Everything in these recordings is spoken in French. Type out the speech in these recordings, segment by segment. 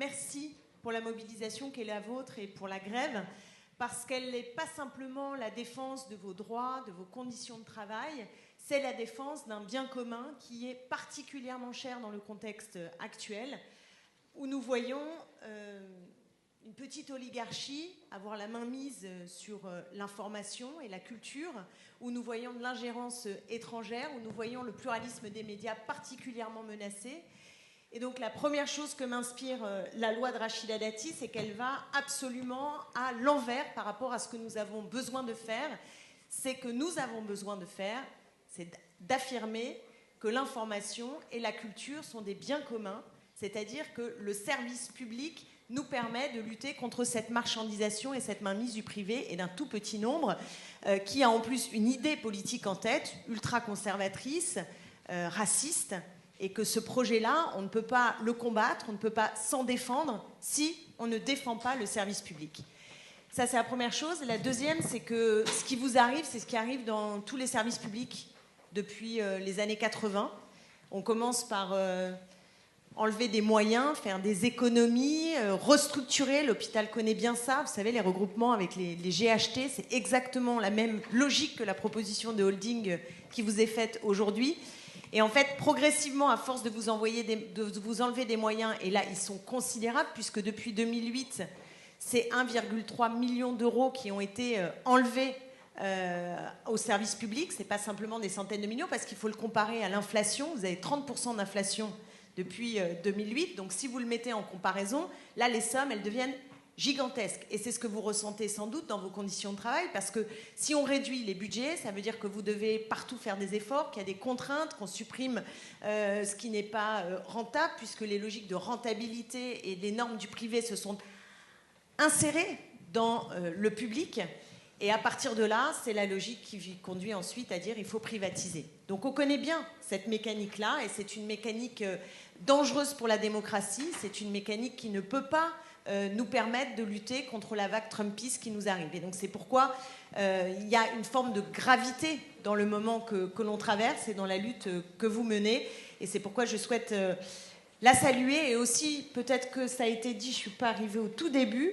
merci pour la mobilisation qui est la vôtre et pour la grève, parce qu'elle n'est pas simplement la défense de vos droits, de vos conditions de travail, c'est la défense d'un bien commun qui est particulièrement cher dans le contexte actuel, où nous voyons une petite oligarchie avoir la main mise sur l'information et la culture, où nous voyons de l'ingérence étrangère, où nous voyons le pluralisme des médias particulièrement menacé. Et donc la première chose que m'inspire la loi de Rachida Dati, c'est qu'elle va absolument à l'envers par rapport à ce que nous avons besoin de faire. C'est que nous avons besoin de faire, c'est d'affirmer que l'information et la culture sont des biens communs, c'est-à-dire que le service public nous permet de lutter contre cette marchandisation et cette mainmise du privé et d'un tout petit nombre qui a en plus une idée politique en tête, ultra-conservatrice, raciste, et que ce projet-là, on ne peut pas le combattre, on ne peut pas s'en défendre si on ne défend pas le service public. Ça, c'est la première chose. La deuxième, c'est que ce qui vous arrive, c'est ce qui arrive dans tous les services publics depuis les années 80. On commence par enlever des moyens, faire des économies, restructurer. L'hôpital connaît bien ça. Vous savez, les regroupements avec les GHT, c'est exactement la même logique que la proposition de holding qui vous est faite aujourd'hui. Et en fait, progressivement, à force de vous enlever des moyens, et là, ils sont considérables, puisque depuis 2008, c'est 1,3 million d'euros qui ont été enlevés au service public. Ce n'est pas simplement des centaines de millions, parce qu'il faut le comparer à l'inflation. Vous avez 30% d'inflation depuis 2008. Donc, si vous le mettez en comparaison, là, les sommes, elles deviennent gigantesque. Et c'est ce que vous ressentez sans doute dans vos conditions de travail, parce que si on réduit les budgets, ça veut dire que vous devez partout faire des efforts, qu'il y a des contraintes, qu'on supprime ce qui n'est pas rentable, puisque les logiques de rentabilité et les normes du privé se sont insérées dans le public. Et à partir de là, c'est la logique qui conduit ensuite à dire il faut privatiser. Donc on connaît bien cette mécanique-là, et c'est une mécanique dangereuse pour la démocratie, c'est une mécanique qui ne peut pas nous permettre de lutter contre la vague trumpiste qui nous arrive. Et donc c'est pourquoi il y a une forme de gravité dans le moment que l'on traverse et dans la lutte que vous menez. Et c'est pourquoi je souhaite la saluer. Et aussi, peut-être que ça a été dit, je ne suis pas arrivée au tout début.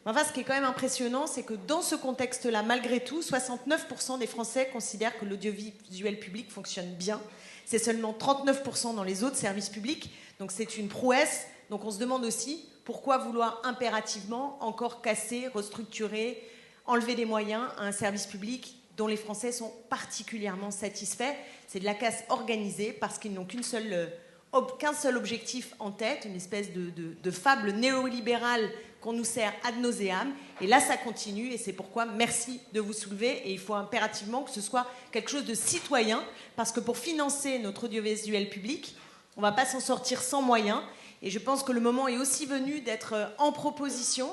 Enfin, ce qui est quand même impressionnant, c'est que dans ce contexte-là, malgré tout, 69% des Français considèrent que l'audiovisuel public fonctionne bien. C'est seulement 39% dans les autres services publics. Donc c'est une prouesse. Donc on se demande aussi pourquoi vouloir impérativement encore casser, restructurer, enlever des moyens à un service public dont les Français sont particulièrement satisfaits. C'est de la casse organisée parce qu'ils n'ont qu'un seul objectif en tête, une espèce de fable néolibérale qu'on nous sert ad nauseam. Et là, ça continue, et c'est pourquoi merci de vous soulever. Et il faut impérativement que ce soit quelque chose de citoyen, parce que pour financer notre audiovisuel public, on ne va pas s'en sortir sans moyens. Et je pense que le moment est aussi venu d'être en proposition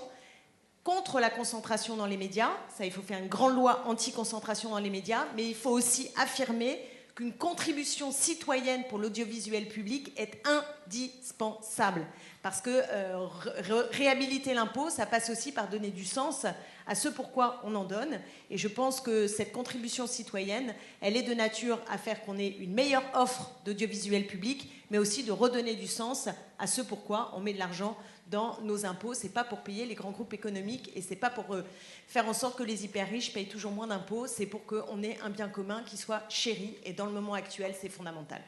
contre la concentration dans les médias. Ça, il faut faire une grande loi anti-concentration dans les médias, mais il faut aussi affirmer qu'une contribution citoyenne pour l'audiovisuel public est indispensable. Parce que réhabiliter l'impôt, ça passe aussi par donner du sens à ce pourquoi on en donne. Et je pense que cette contribution citoyenne, elle est de nature à faire qu'on ait une meilleure offre d'audiovisuel public, mais aussi de redonner du sens à ce pourquoi on met de l'argent dans nos impôts. C'est pas pour payer les grands groupes économiques, et c'est pas pour faire en sorte que les hyper riches payent toujours moins d'impôts. C'est pour qu'on ait un bien commun qui soit chéri. Et dans le moment actuel, c'est fondamental.